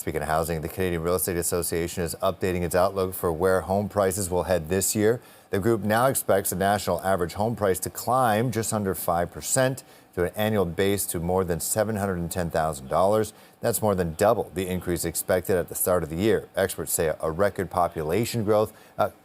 Speaking of housing, the Canadian Real Estate Association is updating its outlook for where home prices will head this year. The group now expects the national average home price to climb just under 5% to an annual base to more than $710,000. That's more than double the increase expected at the start of the year. Experts say a record population growth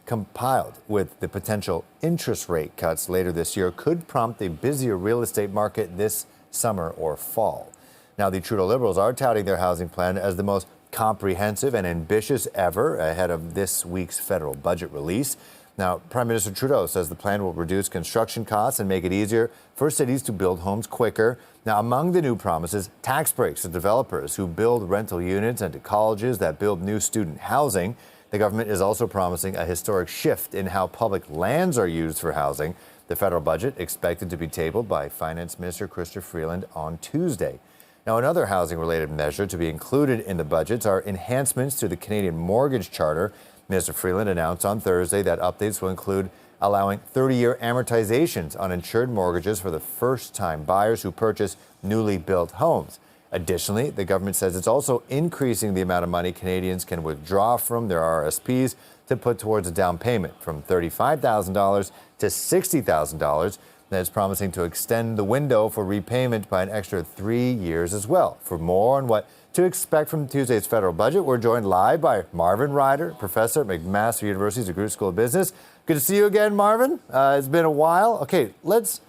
compiled with the potential interest rate cuts later this year could prompt a busier real estate market this summer or fall. Now, the Trudeau Liberals are touting their housing plan as the most comprehensive and ambitious ever ahead of this week's federal budget release. Now, Prime Minister Trudeau says the plan will reduce construction costs and make it easier for cities to build homes quicker. Now, among the new promises, tax breaks to developers who build rental units and to colleges that build new student housing. The government is also promising a historic shift in how public lands are used for housing. The federal budget expected to be tabled by Finance Minister Chrystia Freeland on Tuesday. Now, another housing-related measure to be included in the budgets are enhancements to the Canadian Mortgage Charter. Minister Freeland announced on Thursday that updates will include allowing 30-year amortizations on insured mortgages for the first-time buyers who purchase newly built homes. Additionally, the government says it's also increasing the amount of money Canadians can withdraw from their RSPs to put towards a down payment from $35,000 to $60,000. That is promising to extend the window for repayment by an extra 3 years as well. For more on what to expect from Tuesday's federal budget, we're joined live by Marvin Ryder, professor at McMaster University's Group School of Business. Good to see you again, Marvin. It's been a while. Okay, let's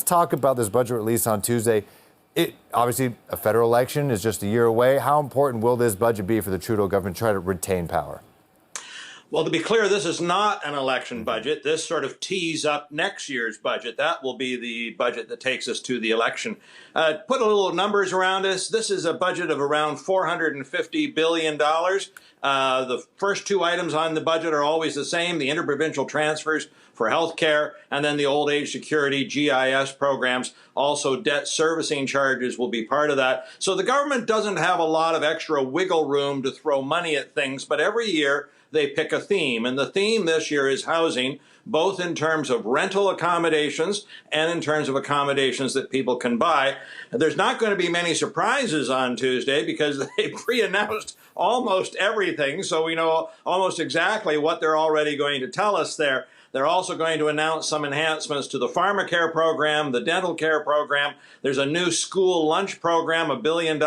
talk about this budget release on Tuesday. Obviously, a federal election is just a year away. How important will this budget be for the Trudeau government to try to retain power? Well, to be clear, this is not an election budget. This sort of tees up next year's budget. That will be the budget that takes us to the election. Put a little numbers around this. This is a budget of around $450 billion. The first two items on the budget are always the same, the interprovincial transfers for health care, and then the old age security GIS programs. Also, debt servicing charges will be part of that. So the government doesn't have a lot of extra wiggle room to throw money at things, but every year they pick a theme. And the theme this year is housing, both in terms of rental accommodations and in terms of accommodations that people can buy. There's not going to be many surprises on Tuesday because they pre-announced almost everything, so we know almost exactly what they're already going to tell us there. They're also going to announce some enhancements to the pharmacare program, the dental care program. There's a new school lunch program, $1 billion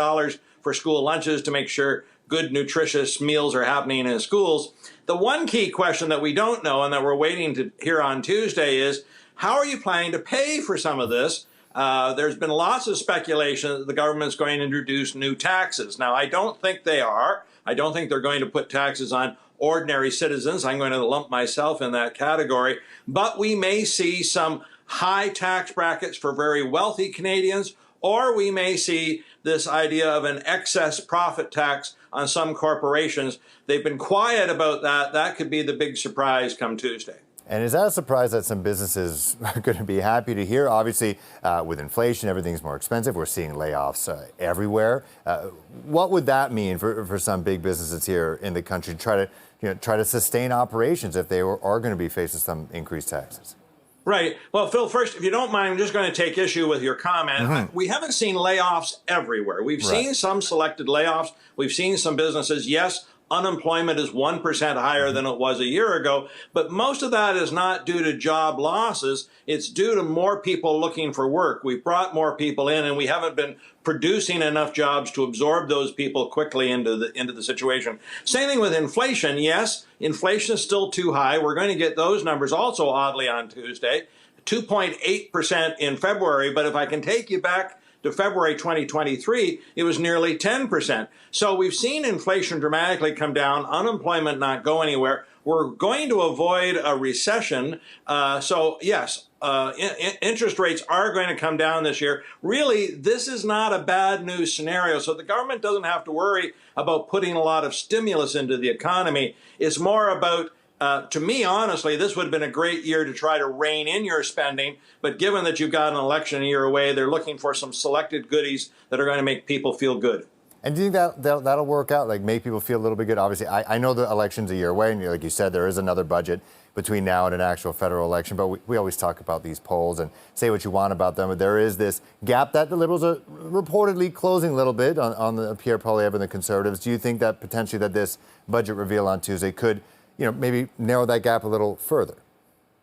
for school lunches to make sure good, nutritious meals are happening in schools. The one key question that we don't know and that we're waiting to hear on Tuesday is, how are you planning to pay for some of this? There's been lots of speculation that the government's going to introduce new taxes. Now, I don't think they are. I don't think they're going to put taxes on ordinary citizens. I'm going to lump myself in that category. But we may see some high tax brackets for very wealthy Canadians, or we may see this idea of an excess profit tax on some corporations. They've been quiet about that. That could be the big surprise come Tuesday. And is that a surprise that some businesses are going to be happy to hear? Obviously, with inflation, everything's more expensive. We're seeing layoffs everywhere. What would that mean for some big businesses here in the country to try to sustain operations if they are going to be facing some increased taxes? Right. Well, Phil, first, if you don't mind, I'm just going to take issue with your comment. We haven't seen layoffs everywhere. We've seen some selected layoffs. We've seen some businesses. Yes, unemployment is 1% higher than it was a year ago, but most of that is not due to job losses. It's due to more people looking for work. We've brought more people in, and we haven't been producing enough jobs to absorb those people quickly into the situation. Same thing with inflation. Yes, inflation is still too high. We're going to get those numbers also oddly on Tuesday, 2.8% in February. But if I can take you back to February 2023, it was nearly 10%. So we've seen inflation dramatically come down, unemployment not go anywhere. We're going to avoid a recession. So yes, interest rates are going to come down this year. Really, this is not a bad news scenario. So the government doesn't have to worry about putting a lot of stimulus into the economy. It's more about, to me, honestly, this would have been a great year to try to rein in your spending. But given that you've got an election a year away, they're looking for some selected goodies that are going to make people feel good. And do you think that'll work out? Like, make people feel a little bit good? Obviously, I know the election's a year away, and like you said, there is another budget between now and an actual federal election. But we always talk about these polls and say what you want about them. But there is this gap that the Liberals are reportedly closing a little bit on the Pierre Poilievre and the Conservatives. Do you think that potentially that this budget reveal on Tuesday could, maybe narrow that gap a little further?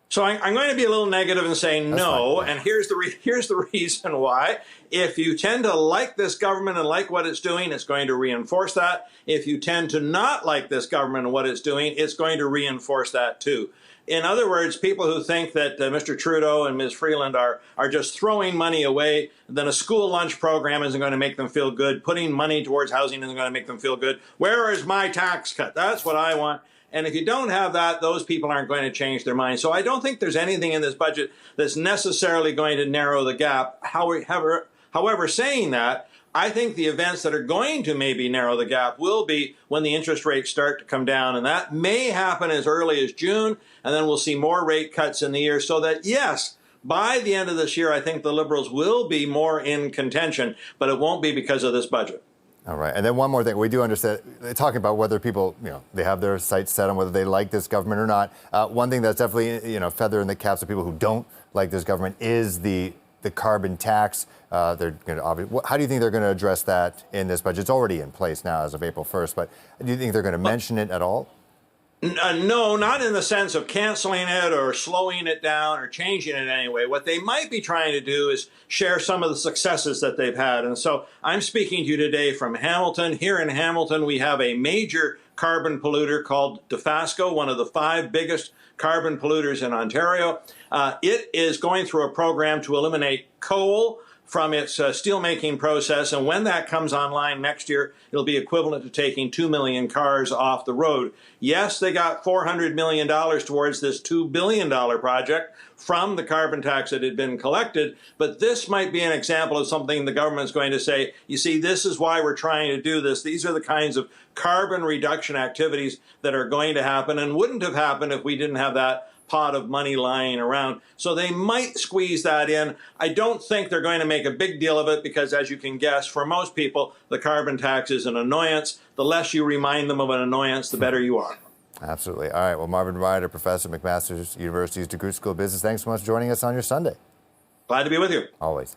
So I'm going to be a little negative and say no, and here's the reason why. If you tend to like this government and like what it's doing, it's going to reinforce that. If you tend to not like this government and what it's doing, it's going to reinforce that too. In other words, people who think that Mr. Trudeau and Ms. Freeland are just throwing money away, then a school lunch program isn't going to make them feel good, putting money towards housing isn't going to make them feel good. Where is my tax cut? That's what I want. And if you don't have that, those people aren't going to change their mind. So I don't think there's anything in this budget that's necessarily going to narrow the gap. However, saying that, I think the events that are going to maybe narrow the gap will be when the interest rates start to come down. And that may happen as early as June, and then we'll see more rate cuts in the year. So that, yes, by the end of this year, I think the Liberals will be more in contention, but it won't be because of this budget. All right. And then one more thing. We do understand, talking about whether people, they have their sights set on whether they like this government or not. One thing that's definitely, feather in the caps of people who don't like this government is the carbon tax. They're going to how do you think they're going to address that in this budget? It's already in place now as of April 1st, but do you think they're going to mention it at all? No, not in the sense of canceling it or slowing it down or changing it anyway. What they might be trying to do is share some of the successes that they've had. And so I'm speaking to you today from Hamilton. Here in Hamilton, we have a major carbon polluter called Dofasco, one of the 5 biggest carbon polluters in Ontario. It is going through a program to eliminate coal from its steelmaking process, and when that comes online next year, it'll be equivalent to taking 2 million cars off the road. Yes, they got $400 million towards this $2 billion project from the carbon tax that had been collected, but this might be an example of something the government's going to say, you see, this is why we're trying to do this. These are the kinds of carbon reduction activities that are going to happen and wouldn't have happened if we didn't have that pot of money lying around. So they might squeeze that in. I don't think they're going to make a big deal of it because, as you can guess, for most people, the carbon tax is an annoyance. The less you remind them of an annoyance, the better you are. Absolutely. All right. Well, Marvin Ryder, professor at McMaster University's DeGroote School of Business, thanks so much for joining us on your Sunday. Glad to be with you. Always.